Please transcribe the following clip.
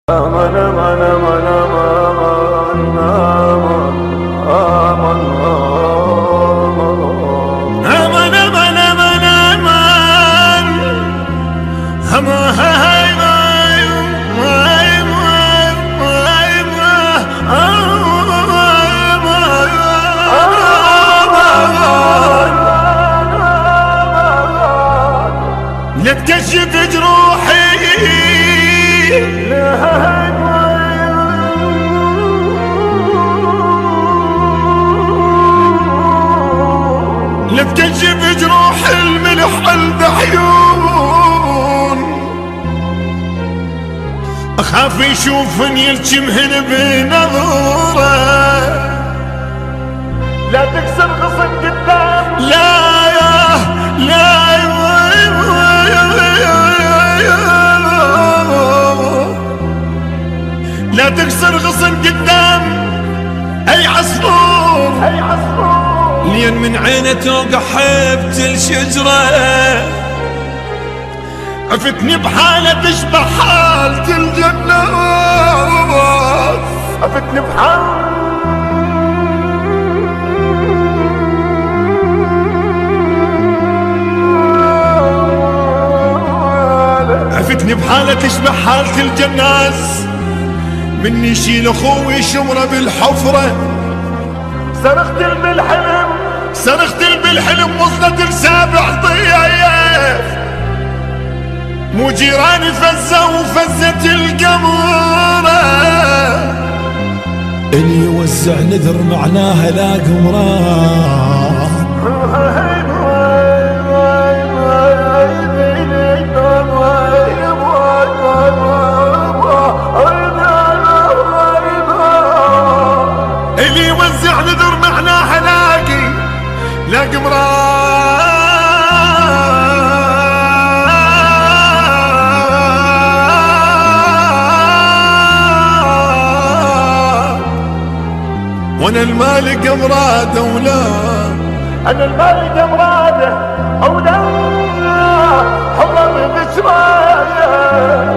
aman aman aman aman aman aman aman aman aman aman hay vay vay vay لا تكشف جروحي لا تكشف جروح الملح البحيون اخاف يشوفني يلجمهن بنظره لا تكسر غصن قدام لا يا لا لا تكسر غصن قدام اي عصفور لين من عينه توقع حبة الشجرة عفتني بحالة تشبه حالة الجنة عفتني عفتني بحالة تشبه حالة الجناز مني شيل اخوي شمره بالحفرة صرخت بالحلم وصلت لسابع ضياف مو جيراني فزة وفزت القمرة اللي يوزع نذر معناها لا قمران اللي يوزع نذر معناها لا وانا المالك امراده ولا انا المالك امراده او لا حرم بشرايه